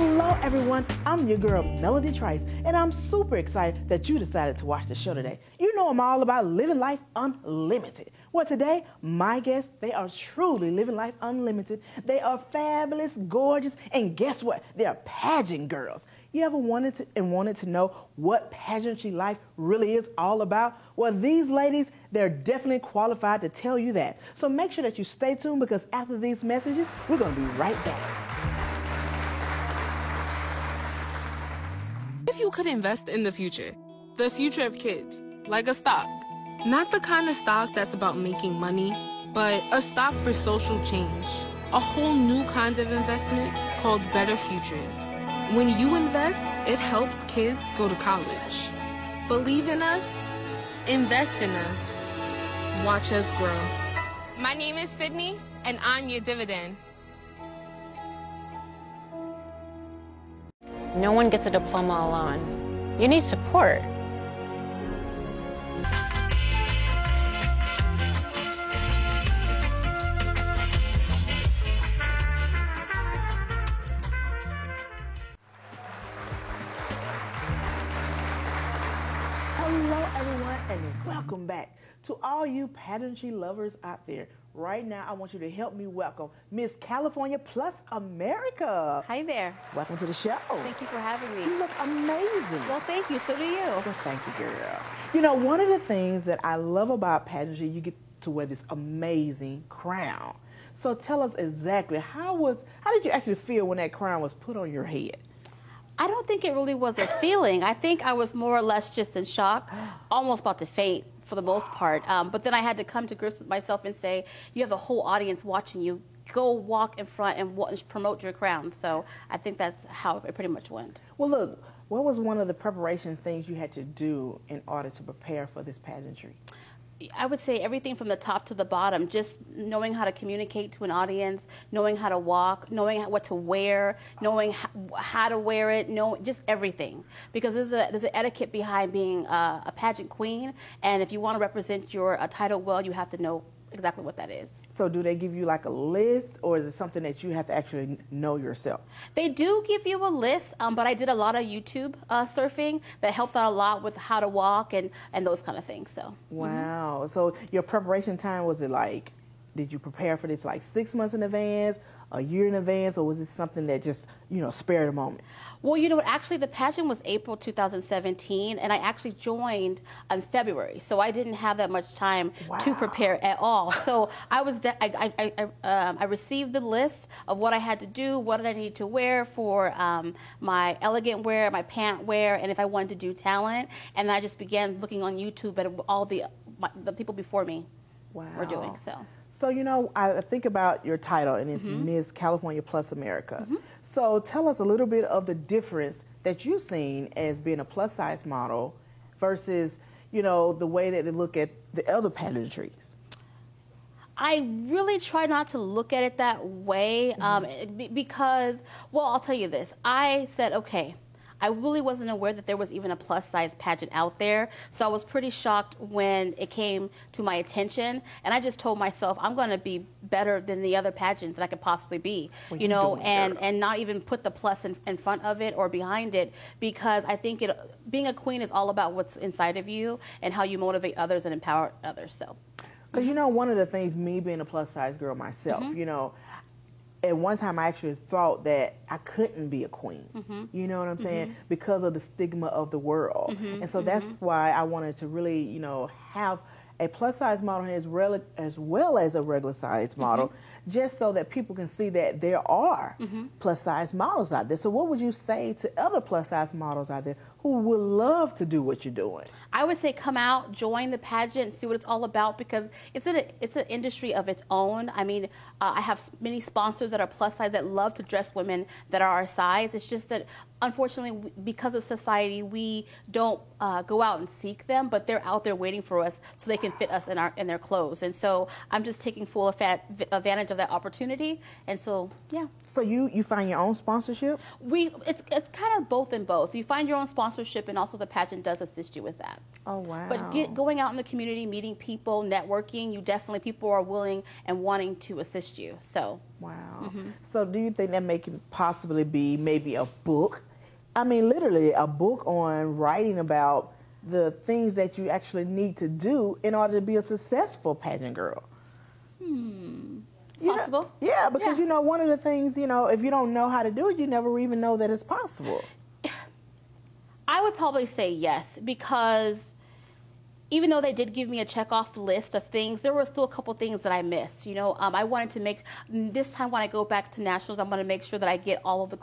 Hello everyone, I'm your girl Melody Trice, and I'm super excited that you decided to watch the show today. You know I'm all about living life unlimited. Well, today, my guests, they are truly living life unlimited. They are fabulous, gorgeous, and guess what? They are pageant girls. You ever wanted to know what pageantry life really is all about? Well, these ladies, they're definitely qualified to tell you that. So make sure that you stay tuned because after these messages, we're going to be right back. If you could invest in the future of kids, like a stock, not the kind of stock that's about making money, but a stock for social change, a whole new kind of investment called Better Futures. When you invest, it helps kids go to college. Believe in us, invest in us, watch us grow. My name is Sydney, and I'm your dividend. No one gets a diploma alone. You need support. Hello everyone and welcome back to all you pageantry lovers out there. Right now I want you to help me welcome Miss California Plus America. Hi there. Welcome to the show. Thank you for having me. You look amazing. Well, thank you. So do you. Well, thank you, girl. You know, one of the things that I love about pageantry, you get to wear this amazing crown. So tell us exactly, how did you actually feel when that crown was put on your head? I don't think it really was a feeling. I think I was more or less just in shock, almost about to faint for the most part. But then I had to come to grips with myself and say, you have the whole audience watching you. Go walk in front and promote your crown. So I think that's how it pretty much went. Well, look, what was one of the preparation things you had to do in order to prepare for this pageantry? I would say everything from the top to the bottom, just knowing how to communicate to an audience, knowing how to walk, knowing what to wear, knowing how to wear it, just everything. Because there's an etiquette behind being a pageant queen, and if you want to represent your title well, you have to know exactly what that is. So do they give you like a list, or is it something that you have to actually know yourself? They do give you a list, but I did a lot of YouTube surfing that helped out a lot with how to walk and those kind of things. So. Wow. So your preparation time, was it like, did you prepare for this like 6 months in advance, a year in advance, or was it something that just, spared a moment? Well, you know what, actually the pageant was April 2017, and I actually joined in February, so I didn't have that much time to prepare at all. So I received the list of what I had to do, what did I need to wear for my elegant wear, my pant wear, and if I wanted to do talent, and I just began looking on YouTube at all the people before me were doing, so. So, I think about your title, and it's Miss California Plus America. So tell us a little bit of the difference that you've seen as being a plus-size model versus, the way that they look at the other pageantries. I really try not to look at it that way because, well, I'll tell you this. I said, okay, I really wasn't aware that there was even a plus-size pageant out there, so I was pretty shocked when it came to my attention, and I just told myself I'm going to be better than the other pageants that I could possibly be, and not even put the plus in front of it or behind it, because I think being a queen is all about what's inside of you and how you motivate others and empower others. So, because one of the things, me being a plus-size girl myself, at one time I actually thought that I couldn't be a queen, you know what I'm saying, because of the stigma of the world. And so that's why I wanted to really, have a plus-size model as well as a regular-size model, just so that people can see that there are plus-size models out there. So what would you say to other plus-size models out there who would love to do what you're doing? I would say come out, join the pageant, see what it's all about, because it's an industry of its own. I mean, I have many sponsors that are plus size that love to dress women that are our size. It's just that, unfortunately, because of society, we don't go out and seek them, but they're out there waiting for us so they can fit us in their clothes. And so I'm just taking full advantage of that opportunity. And so, yeah. So you find your own sponsorship? It's kind of both and both. You find your own sponsorship, and also the pageant does assist you with that. Oh, wow. But going out in the community, meeting people, networking, people are willing and wanting to assist you. So. Wow. So do you think that may possibly be maybe a book? I mean, literally a book on writing about the things that you actually need to do in order to be a successful pageant girl. It's possible. Yeah, because one of the things, if you don't know how to do it, you never even know that it's possible. I would probably say yes, because even though they did give me a check-off list of things, there were still a couple things that I missed. I wanted to make, this time when I go back to nationals, I'm going to make sure that I get all of the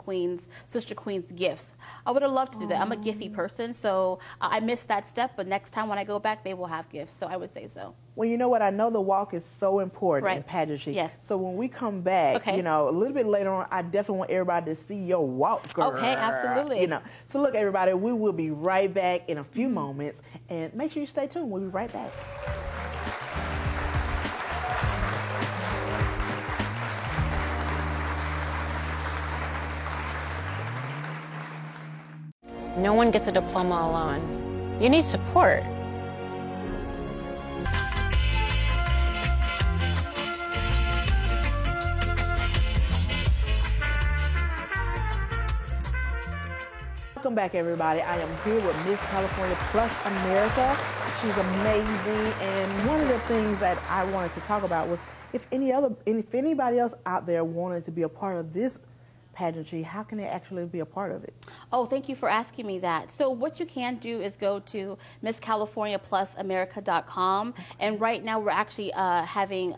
Sister Queen's gifts. I would have loved to do that. I'm a gifty person, so I missed that step, but next time when I go back, they will have gifts, so I would say so. Well, you know what? I know the walk is so important in pageantry. Yes. So when we come back, a little bit later on, I definitely want everybody to see your walk, girl. Okay, absolutely. So look, everybody, we will be right back in a few moments, and make sure you stay tuned. We'll be right back. No one gets a diploma alone. You need support. Welcome back, everybody. I am here with Miss California Plus America. She's amazing, and one of the things that I wanted to talk about was if anybody else out there wanted to be a part of this pageantry, how can they actually be a part of it? Oh, thank you for asking me that. So what you can do is go to MissCaliforniaPlusAmerica.com, and right now we're actually having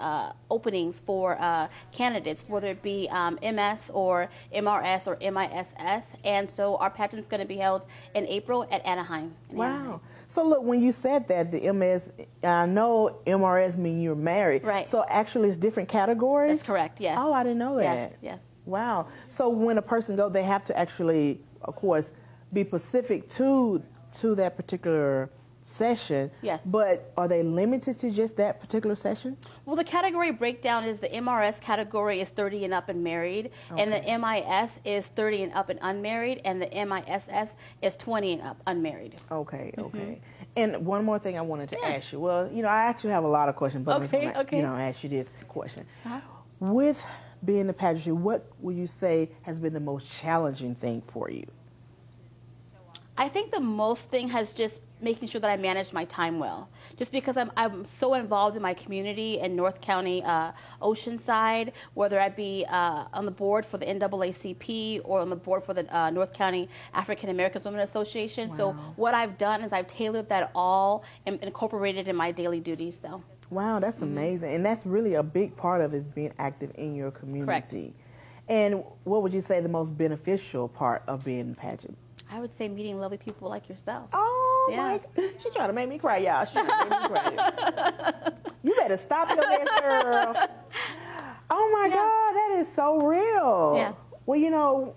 openings for candidates, whether it be MS or MRS or MISS, and so our pageant's going to be held in April at Anaheim. Wow. So look, when you said that, the MS, I know MRS mean you're married. Right. So actually it's different categories? That's correct, yes. Oh, I didn't know that. Yes, yes. Wow. So when a person goes, they have to actually, of course, be specific to that particular session. Yes. But are they limited to just that particular session? Well, the category breakdown is the MRS category is 30 and up and married, and the MIS is 30 and up and unmarried, and the MISS is 20 and up unmarried. Okay, okay. And one more thing I wanted to ask you. Well, I actually have a lot of questions, but I'm just going to ask you this question. With being the pageantry, what would you say has been the most challenging thing for you? I think the most thing has just making sure that I manage my time well. Just because I'm so involved in my community in North County, Oceanside, whether I be on the board for the NAACP or on the board for the North County African Americans Women Association. Wow. So what I've done is I've tailored that all and incorporated in my daily duties. So. Wow, that's amazing. And that's really a big part of it, is being active in your community. Correct. And what would you say the most beneficial part of being in pageant? I would say meeting lovely people like yourself. Oh, yes. She trying to make me cry, y'all. She trying to make me cry. You better stop your ass, girl. Oh, my God, that is so real. Yes. Well,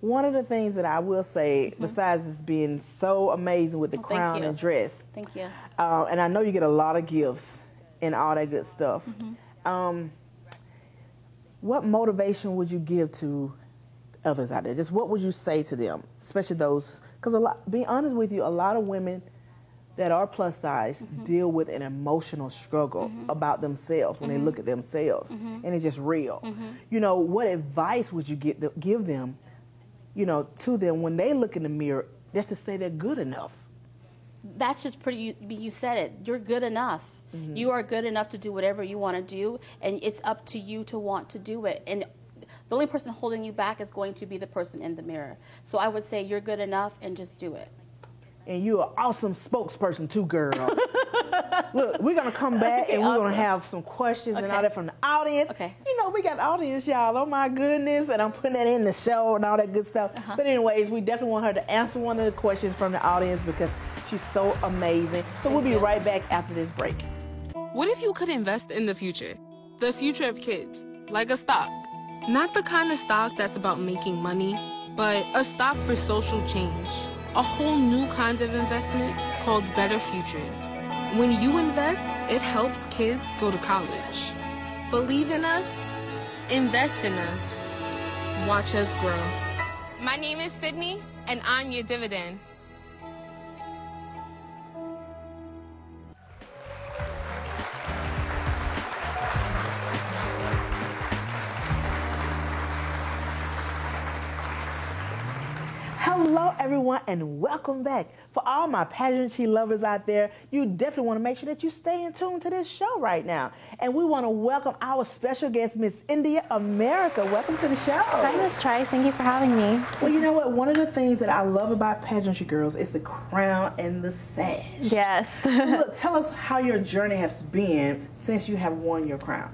one of the things that I will say, besides this being so amazing with the crown and dress. Thank you. And I know you get a lot of gifts and all that good stuff. What motivation would you give to others out there? Just what would you say to them, especially those, because being honest with you, a lot of women that are plus size deal with an emotional struggle about themselves when they look at themselves, and it's just real. What advice would you give them, to them when they look in the mirror, just to say they're good enough? That's just pretty, you said it, you're good enough. You are good enough to do whatever you want to do, and it's up to you to want to do it. And the only person holding you back is going to be the person in the mirror. So I would say you're good enough and just do it. And you're an awesome spokesperson too, girl. Look, we're going to come back and we're going to have some questions and all that from the audience. Okay. We got audience, y'all. Oh, my goodness. And I'm putting that in the show and all that good stuff. But anyways, we definitely want her to answer one of the questions from the audience because she's so amazing. So we'll be right back after this break. What if you could invest in the future? The future of kids, like a stock. Not the kind of stock that's about making money, but a stock for social change. A whole new kind of investment called Better Futures. When you invest, it helps kids go to college. Believe in us, invest in us, watch us grow. My name is Sydney, and I'm your dividend. everyone, and welcome back. For all my pageantry lovers out there, you definitely want to make sure that you stay in tune to this show right now. And we want to welcome our special guest, Miss India America. Welcome to the show. Hi, Miss Trice. Thank you for having me. Well, you know what? One of the things that I love about pageantry girls is the crown and the sash. Yes. So look, tell us how your journey has been since you have won your crown.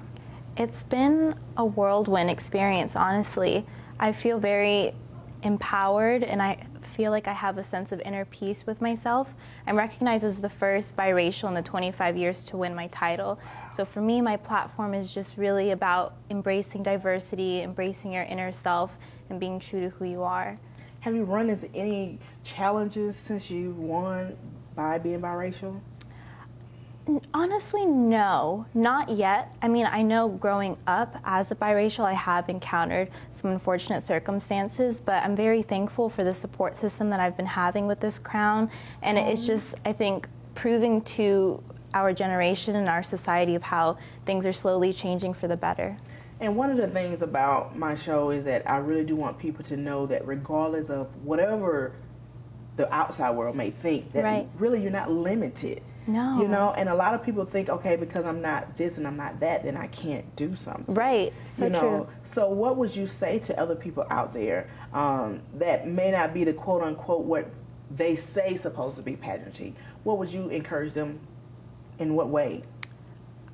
It's been a whirlwind experience, honestly. I feel very empowered, and I feel like I have a sense of inner peace with myself. I'm recognized as the first biracial in the 25 years to win my title. So for me, my platform is just really about embracing diversity, embracing your inner self, and being true to who you are. Have you run into any challenges since you've won by being biracial? Honestly, no, not yet. I mean, I know growing up as a biracial, I have encountered some unfortunate circumstances, but I'm very thankful for the support system that I've been having with this crown. And it's just, I think, proving to our generation and our society of how things are slowly changing for the better. And one of the things about my show is that I really do want people to know that regardless of whatever the outside world may think, that really you're not limited. No. You know, and a lot of people think, okay, because I'm not this and I'm not that, then I can't do something. Right. So you know, true. So what would you say to other people out there that may not be the quote unquote what they say supposed to be pageantry? What would you encourage them in what way?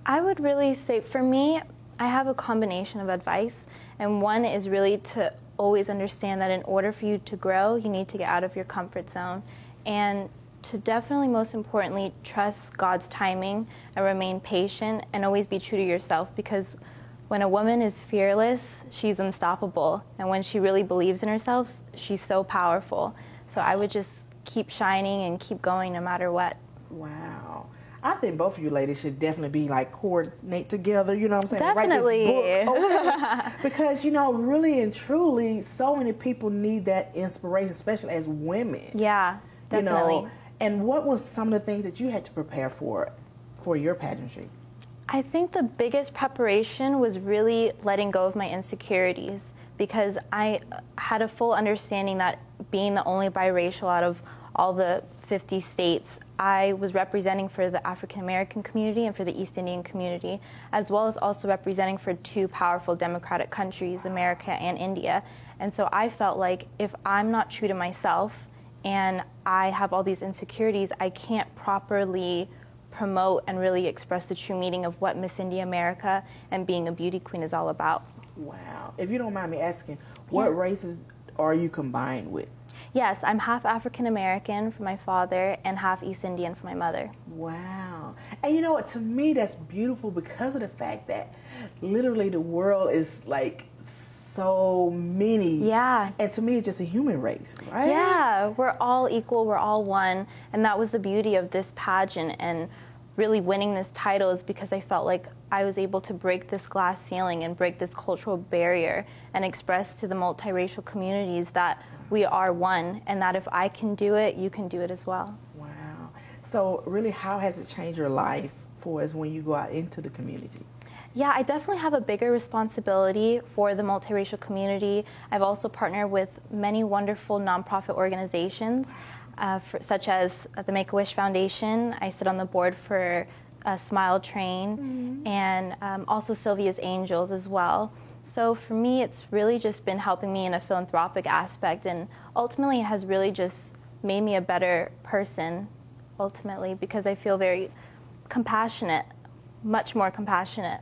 I would really say, for me, I have a combination of advice, and one is really to always understand that in order for you to grow, you need to get out of your comfort zone, and to definitely, most importantly, trust God's timing and remain patient and always be true to yourself, because when a woman is fearless, she's unstoppable, and when she really believes in herself, she's so powerful. So I would just keep shining and keep going no matter what. Wow. I think both of you ladies should definitely be like coordinate together, you know what I'm saying? Definitely. Write this book. Okay. Because, you know, really and truly, so many people need that inspiration, especially as women. Yeah, definitely. You know, and what was some of the things that you had to prepare for your pageantry? I think the biggest preparation was really letting go of my insecurities, because I had a full understanding that being the only biracial out of all the 50 states, I was representing for the African American community and for the East Indian community, as well as also representing for two powerful democratic countries, America and India. And so I felt like if I'm not true to myself and I have all these insecurities, I can't properly promote and really express the true meaning of what Miss India America and being a beauty queen is all about. Wow. If you don't mind me asking, what races are you combined with? Yes, I'm half African American for my father and half East Indian for my mother. Wow. And you know what, to me that's beautiful because of the fact that literally the world is like so many. Yeah. And to me it's just a human race, right? Yeah, we're all equal, we're all one. And that was the beauty of this pageant and really winning this title, is because I felt like I was able to break this glass ceiling and break this cultural barrier and express to the multiracial communities that we are one, and that if I can do it, you can do it as well. Wow. So really, how has it changed your life for us when you go out into the community? Yeah, I definitely have a bigger responsibility for the multiracial community. I've also partnered with many wonderful nonprofit organizations, such as the Make-A-Wish Foundation. I sit on the board for Smile Train, and also Sylvia's Angels as well. So for me, it's really just been helping me in a philanthropic aspect, and ultimately it has really just made me a better person, ultimately, because I feel very compassionate, much more compassionate.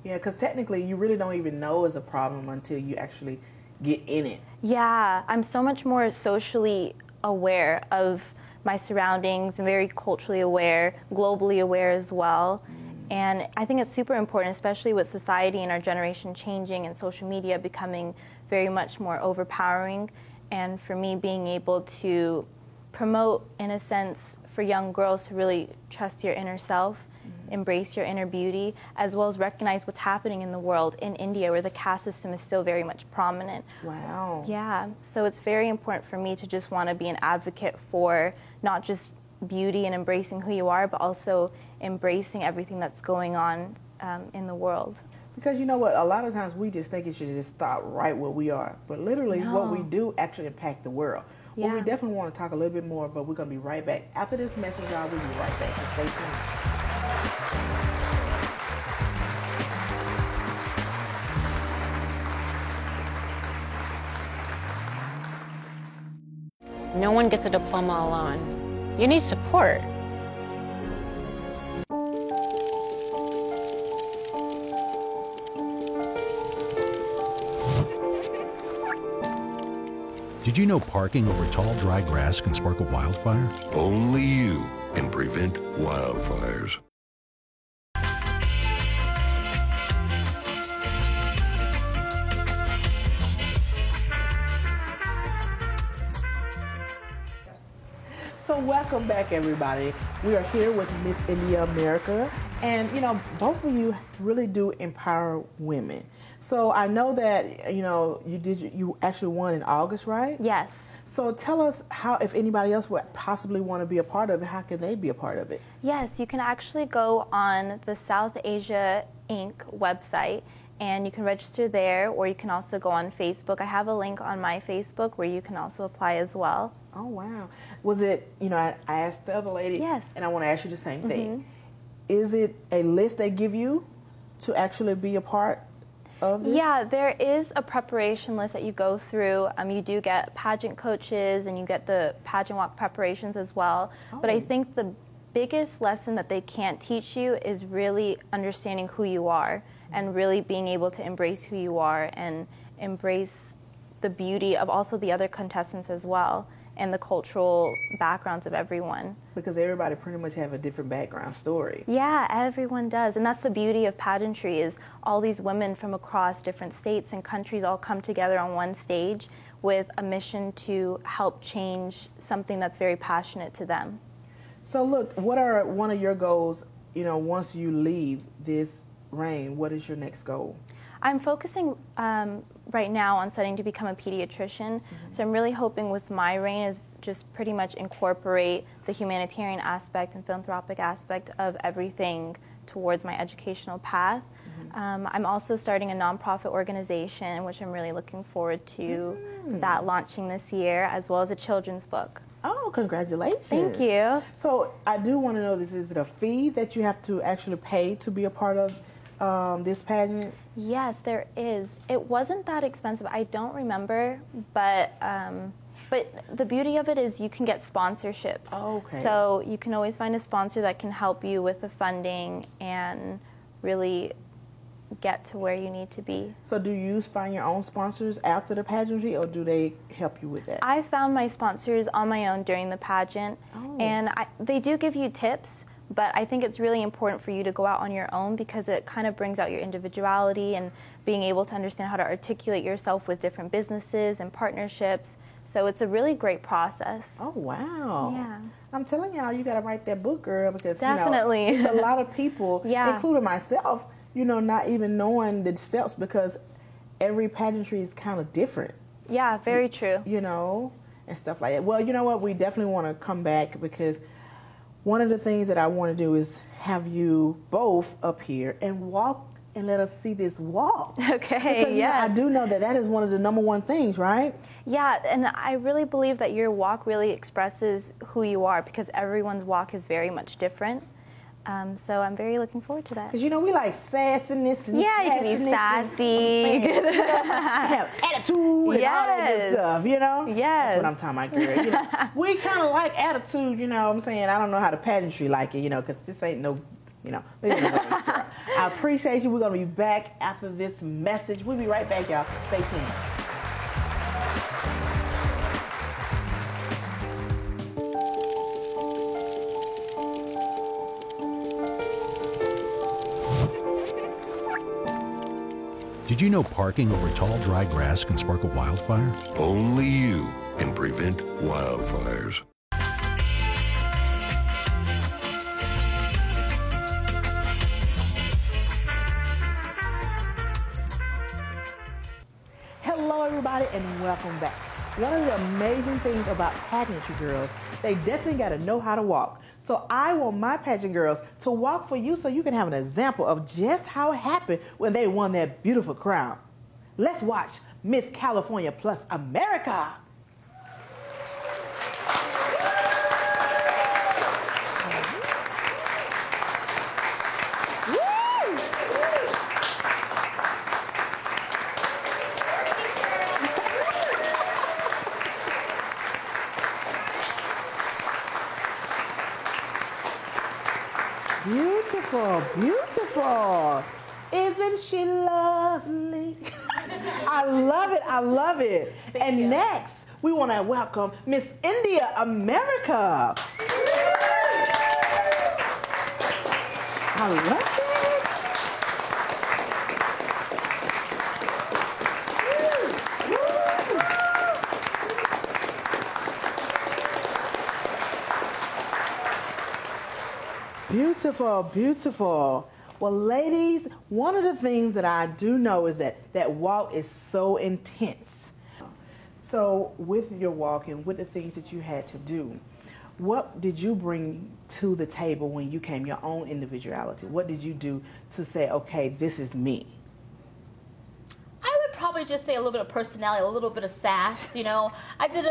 Yeah, because technically you really don't even know it's a problem until you actually get in it. Yeah, I'm so much more socially aware of my surroundings and very culturally aware, globally aware as well. And I think it's super important, especially with society and our generation changing and social media becoming very much more overpowering. And for me, being able to promote, in a sense, for young girls to really trust your inner self, embrace your inner beauty, as well as recognize what's happening in the world in India, where the caste system is still very much prominent. Wow. Yeah, so it's very important for me to just want to be an advocate for not just beauty and embracing who you are, but also embracing everything that's going on in the world. Because you know what, a lot of times we just think it should just stop right where we are. But literally what we do actually impact the world. Well, we Yeah. definitely want to talk a little bit more, but we're going to be right back. After this message, y'all, we'll be right back, so stay tuned. No one gets a diploma alone. You need support. Did you know parking over tall, dry grass can spark a wildfire? Only you can prevent wildfires. So welcome back, everybody. We are here with Miss India America, and both of you really do empower women. So I know that you actually won in August, right? Yes. So tell us how, if anybody else would possibly want to be a part of it, how can they be a part of it? Yes, you can actually go on the South Asia Inc. website and you can register there, or you can also go on Facebook. I have a link on my Facebook where you can also apply as well. Oh, wow. Was it, I asked the other lady, yes, and I want to ask you the same thing. Is it a list they give you to actually be a part of this? Yeah, there is a preparation list that you go through. You do get pageant coaches and you get the pageant walk preparations as well. Oh. But I think the biggest lesson that they can't teach you is really understanding who you are and really being able to embrace who you are and embrace the beauty of also the other contestants as well and the cultural backgrounds of everyone. Because everybody pretty much have a different background story. Yeah, everyone does. And that's the beauty of pageantry is all these women from across different states and countries all come together on one stage with a mission to help change something that's very passionate to them. So look, what are one of your goals, once you leave this reign, what is your next goal? I'm focusing right now on studying to become a pediatrician. So I'm really hoping with my reign is just pretty much incorporate the humanitarian aspect and philanthropic aspect of everything towards my educational path. I'm also starting a nonprofit organization, which I'm really looking forward to that launching this year, as well as a children's book. Oh, congratulations. Thank you. So I do want to know this, is it a fee that you have to actually pay to be a part of this pageant? Yes, there is. It wasn't that expensive. I don't remember, but the beauty of it is you can get sponsorships. Oh, okay. So you can always find a sponsor that can help you with the funding and really get to where you need to be. So do you find your own sponsors after the pageantry, or do they help you with that? I found my sponsors on my own during the pageant, and they do give you tips. But I think it's really important for you to go out on your own because it kind of brings out your individuality and being able to understand how to articulate yourself with different businesses and partnerships. So it's a really great process. Oh, wow. Yeah. I'm telling y'all, you got to write that book, girl, because, definitely. There's a lot of people, including myself, not even knowing the steps because every pageantry is kind of different. Yeah, very true. And stuff like that. Well, you know what? We definitely want to come back because one of the things that I want to do is have you both up here and walk and let us see this walk. Okay, because, I do know that is one of the number one things, right? Yeah, and I really believe that your walk really expresses who you are because everyone's walk is very much different. So I'm very looking forward to that. Because, we like sassiness and you can be sassy. Have attitude and all that good stuff, Yes. That's what I'm talking about, girl. We kind of like attitude, what I'm saying? I don't know how the pageantry like it, because this ain't no, I appreciate you. We're going to be back after this message. We'll be right back, y'all. Stay tuned. Did you know parking over tall, dry grass can spark a wildfire? Only you can prevent wildfires. Hello, everybody, and welcome back. One of the amazing things about pageantry girls, they definitely got to know how to walk. So I want my pageant girls to walk for you so you can have an example of just how it happened when they won that beautiful crown. Let's watch Miss California Plus America. Beautiful, beautiful. Isn't she lovely? I love it, I love it. Thank you. Next, we want to welcome Miss India America. I love it. Beautiful, beautiful. Well, ladies, one of the things that I do know is that walk is so intense. So with your walk and with the things that you had to do, what did you bring to the table when you came, your own individuality? What did you do to say, okay, this is me? I would probably just say a little bit of personality, a little bit of sass. You know, I did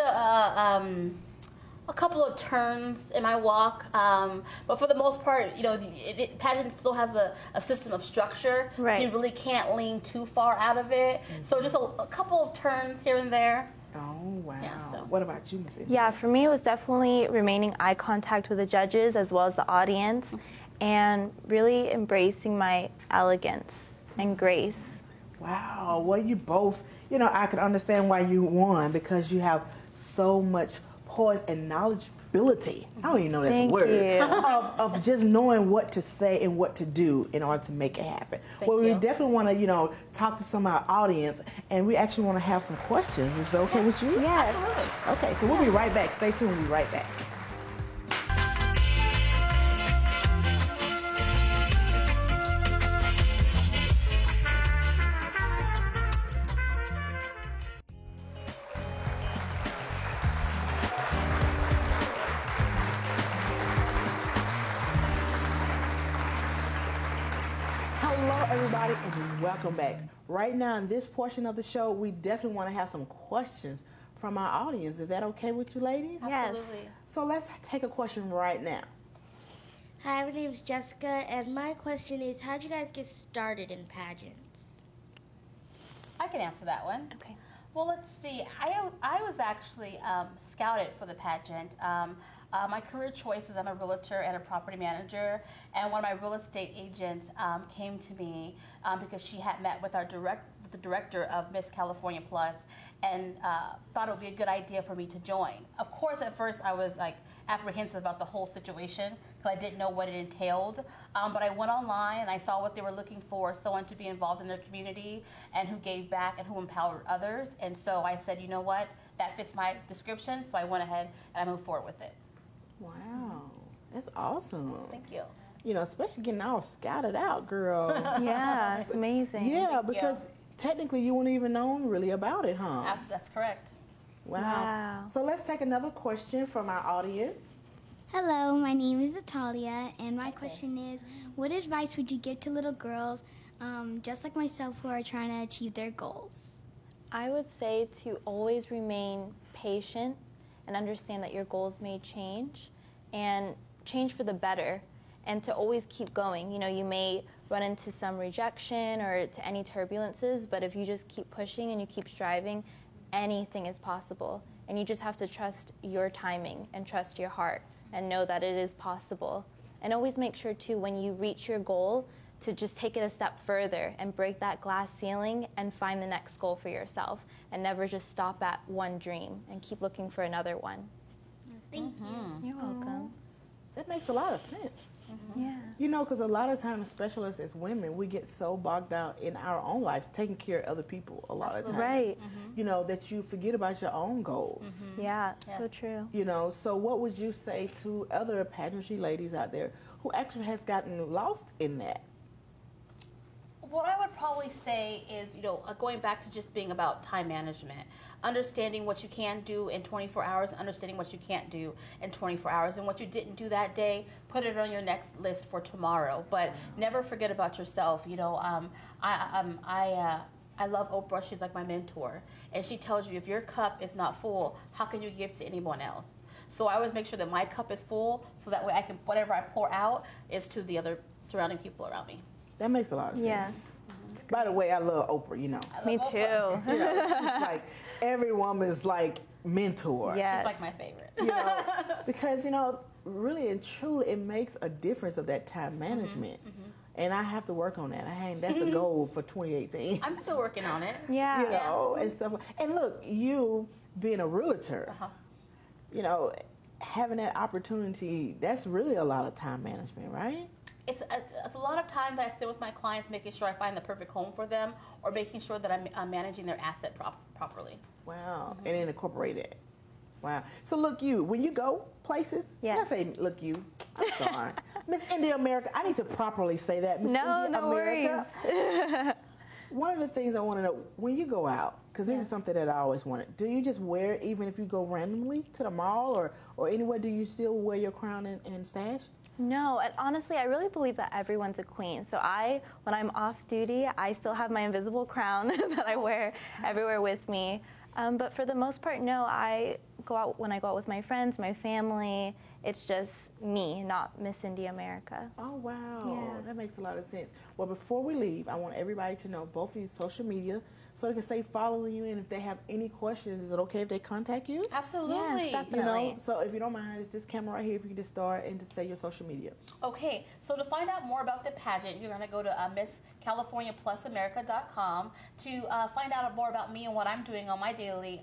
a couple of turns in my walk, but for the most part, you know, pageant still has a system of structure, right. So you really can't lean too far out of it. Mm-hmm. So just a couple of turns here and there. Oh, wow. Yeah, so. What about you, Miss India? Yeah, for me, it was definitely remaining eye contact with the judges as well as the audience and really embracing my elegance and grace. Wow. Well, you both, you know, I can understand why you won because you have so much poise and knowledgeability. I don't even know that's a word. Of just knowing what to say and what to do in order to make it happen. Thank you. We definitely want to, you know, talk to some of our audience, and we actually want to have some questions. Is that okay with you? Yes. Absolutely. Okay, so we'll be right back. Stay tuned. We'll be right back. Hello, everybody, and welcome back. Right now, in this portion of the show, we definitely want to have some questions from our audience. Is that okay with you, ladies? Yes. Absolutely. So let's take a question right now. Hi, my name is Jessica, and my question is, how did you guys get started in pageants? I can answer that one. Okay. Well, let's see. I was actually scouted for the pageant. My career choices, I'm a realtor and a property manager, and one of my real estate agents came to me because she had met with the director of Miss California Plus and thought it would be a good idea for me to join. Of course, at first I was like apprehensive about the whole situation because I didn't know what it entailed, but I went online and I saw what they were looking for, someone to be involved in their community and who gave back and who empowered others, and so I said, you know what, that fits my description, so I went ahead and I moved forward with it. Wow, that's awesome. Thank you. You know, especially getting all scouted out, girl. Yeah, it's amazing. Yeah, because technically you weren't even known really about it, huh? That's correct. Wow. So let's take another question from our audience. Hello, my name is Natalia, and my question is, what advice would you give to little girls, just like myself, who are trying to achieve their goals? I would say to always remain patient and understand that your goals may change and change for the better, and to always keep going. You know, you may run into some rejection or to any turbulences, but if you just keep pushing and you keep striving, anything is possible. And you just have to trust your timing and trust your heart and know that it is possible. And always make sure too, when you reach your goal, to just take it a step further and break that glass ceiling and find the next goal for yourself, and never just stop at one dream and keep looking for another one. Thank you. You're welcome. That makes a lot of sense. Yeah. You know, because a lot of times, especially as women, we get so bogged down in our own life, taking care of other people a lot of times. Right. You know, that you forget about your own goals. Yeah, so true. You know, so what would you say to other pageantry ladies out there who actually has gotten lost in that? What I would probably say is, you know, going back to just being about time management, understanding what you can do in 24 hours, and understanding what you can't do in 24 hours, and what you didn't do that day, put it on your next list for tomorrow. But never forget about yourself. You know, I love Oprah. She's like my mentor, and she tells you if your cup is not full, how can you give to anyone else? So I always make sure that my cup is full, so that way I can, whatever I pour out is to the other surrounding people around me. That makes a lot of sense. Yeah. By the way, I love Oprah, you know. Me too. You know, she's like, every woman's like mentor. Yes. She's like my favorite. You know, because, really and truly, it makes a difference of that time management. And I have to work on that. That's a goal for 2018. I'm still working on it. Yeah. And stuff. And look, you being a realtor, having that opportunity, that's really a lot of time management, right? It's a lot of time that I spend with my clients making sure I find the perfect home for them or making sure that I'm managing their asset properly. Wow. And then incorporate it. Wow. So look, when you go places, yes. I say, look, I'm sorry. Miss India America, I need to properly say that. Miss India America. Worries. One of the things I want to know, when you go out, because this is something that I always wanted, do you just wear it even if you go randomly to the mall or anywhere, do you still wear your crown and sash? No, and honestly, I really believe that everyone's a queen. So when I'm off duty, I still have my invisible crown that I wear everywhere with me. But for the most part, no, when I go out with my friends, my family, it's just me, not Miss India America. Oh, wow. Yeah. That makes a lot of sense. Well, before we leave, I want everybody to know both of you social media so they can stay following you. And if they have any questions, is it okay if they contact you? Absolutely. Yes, definitely. So if you don't mind, it's this camera right here. If you can just start and just say your social media. Okay, so to find out more about the pageant, you're going to go to MissCaliforniaPlusAmerica.com. To find out more about me and what I'm doing on my daily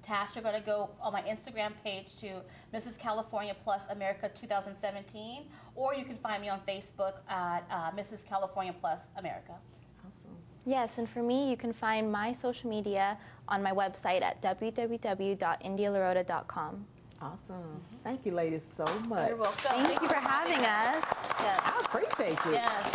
tasks, you're going to go on my Instagram page to Mrs. California Plus America 2017, or you can find me on Facebook at Mrs. California Plus America. Awesome. Yes, and for me, you can find my social media on my website at www.indialarota.com. Awesome. Thank you, ladies, so much. You're welcome. Thank you for having us. Yes. I appreciate you. Yes.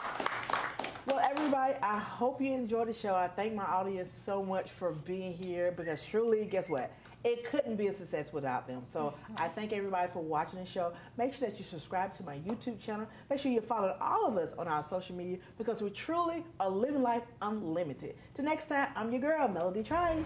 Well, everybody, I hope you enjoyed the show. I thank my audience so much for being here because truly, guess what? It couldn't be a success without them. So I thank everybody for watching the show. Make sure that you subscribe to my YouTube channel. Make sure you follow all of us on our social media because we truly are living life unlimited. Till next time, I'm your girl, Melody Trice.